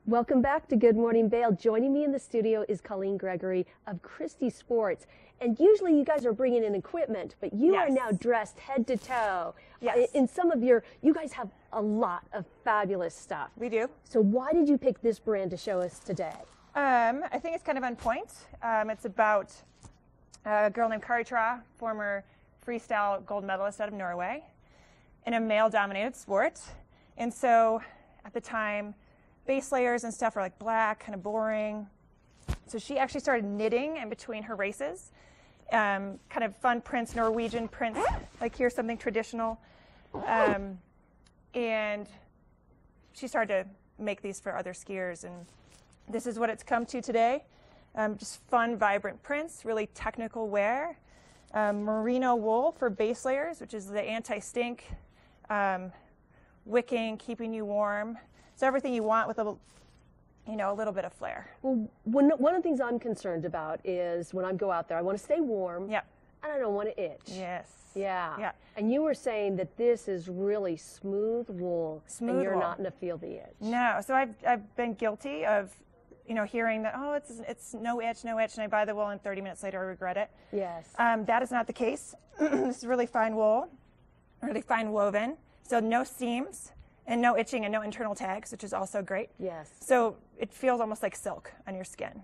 Welcome back to Good Morning Vail. Joining me in the studio is Colleen Gregory of Christy Sports. And usually you guys are bringing in equipment, but you are now dressed head to toe. Yes. In some of you guys have a lot of fabulous stuff. We do. So why did you pick this brand to show us today? I think it's kind of on point. It's about a girl named Kari, former freestyle gold medalist out of Norway, in a male-dominated sport. And so at the time, base layers and stuff are like black, kind of boring. So she actually started knitting in between her races. Kind of fun prints, Norwegian prints, like here's something traditional. And she started to make these for other skiers. And this is what it's come to today. Just fun, vibrant prints, really technical wear. Merino wool for base layers, which is the anti-stink, wicking, keeping you warm. So everything you want with a little bit of flair. Well, one of the things I'm concerned about is when I go out there, I want to stay warm. Yep. And I don't want to itch. Yes. Yeah. Yeah. And you were saying that this is really smooth wool. Smooth and you're wool. not going to feel the itch. No. So I've been guilty of, hearing that, oh, it's no itch, and I buy the wool and 30 minutes later I regret it. Yes. That is not the case. This is really fine wool, really fine woven. So no seams and no itching and no internal tags, which is also great. Yes. So it feels almost like silk on your skin.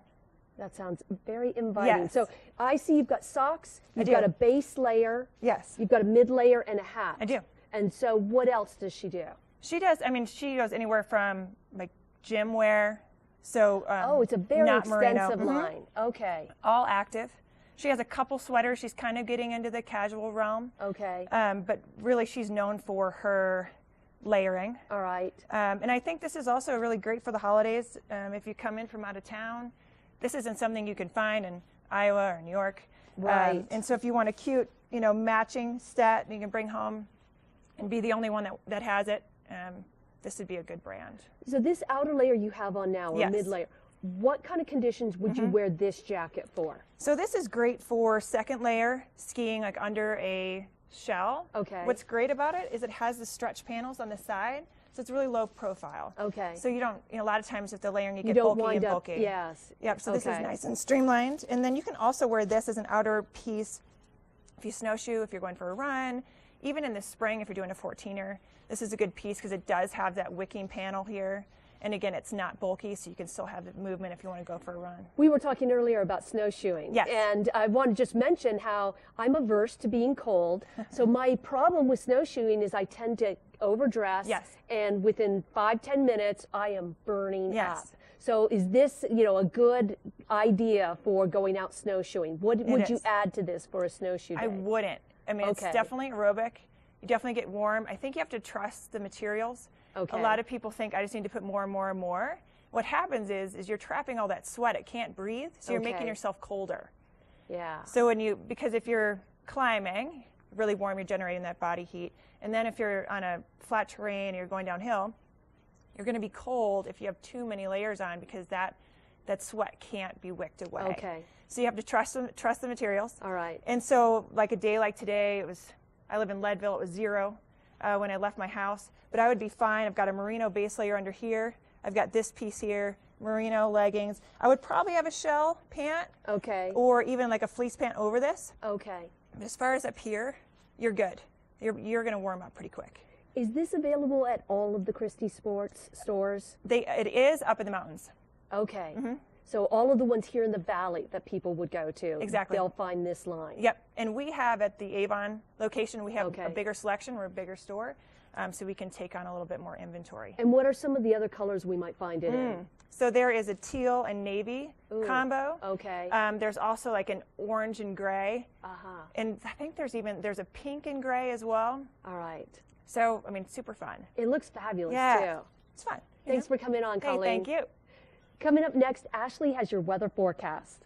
That sounds very inviting. Yes. So I see you've got socks, you've do. got a base layer, Yes. you've got a mid layer and a hat. I do. And so what else does she do? She does, she goes anywhere from like gym wear. So Oh, it's a very not merino. extensive line. Okay. All active. She has a couple sweaters. She's kind of getting into the casual realm. Okay. But really she's known for her layering. All right. And I think this is also really great for the holidays. If you come in from out of town, this isn't something you can find in Iowa or New York. Right. And so if you want a cute, matching set you can bring home and be the only one that has it, this would be a good brand. So this outer layer you have on now, or Yes. mid layer, what kind of conditions would you wear this jacket for? So this is great for second layer skiing, like under a shell. Okay. What's great about it is it has the stretch panels on the side, so it's really low profile. Okay. So you don't, a lot of times if the layering, you You get don't bulky wind and up, bulky. yes. Yep, so this is Okay. nice and streamlined. And then you can also wear this as an outer piece if you snowshoe, if you're going for a run. Even in the spring, if you're doing a 14er, this is a good piece because it does have that wicking panel here. And again, it's not bulky, so you can still have the movement if you want to go for a run. We were talking earlier about snowshoeing. Yes. And I want to just mention how I'm averse to being cold. So my problem with snowshoeing is I tend to overdress. Yes. And within 5-10 minutes, I am burning Yes. up. So is this, a good idea for going out snowshoeing? What would you is. add to this for a snowshoe day? I wouldn't. It's Okay. definitely aerobic. You definitely get warm. I think you have to trust the materials. Okay. A lot of people think I just need to put more and more and more. What happens is you're trapping all that sweat. It can't breathe, so you're making Okay. yourself colder. Yeah. So because if you're climbing, really warm, you're generating that body heat. And then if you're on a flat terrain or you're going downhill, you're going to be cold if you have too many layers on because that sweat can't be wicked away. Okay. So you have to trust the materials. All right. And so like a day like today, I live in Leadville, it was 0 when I left my house, but I would be fine. I've got a merino base layer under here. I've got this piece here, merino leggings. I would probably have a shell pant. Okay. Or even like a fleece pant over this. Okay. But as far as up here, you're good. You're going to warm up pretty quick. Is this available at all of the Christy Sports stores? It is up in the mountains. Okay. Mm-hmm. So all of the ones here in the valley that people would go to, Exactly. they'll find this line. Yep. And we have at the Avon location, we have Okay. a bigger selection. We're a bigger store. So we can take on a little bit more inventory. And what are some of the other colors we might find it in? So there is a teal and navy combo. Okay. There's also like an orange and gray. Uh-huh. And I think there's a pink and gray as well. All right. So, super fun. It looks fabulous, Yeah. too. It's fun. Thanks for coming on, Hey, Colleen. thank you. Coming up next, Ashley has your weather forecast.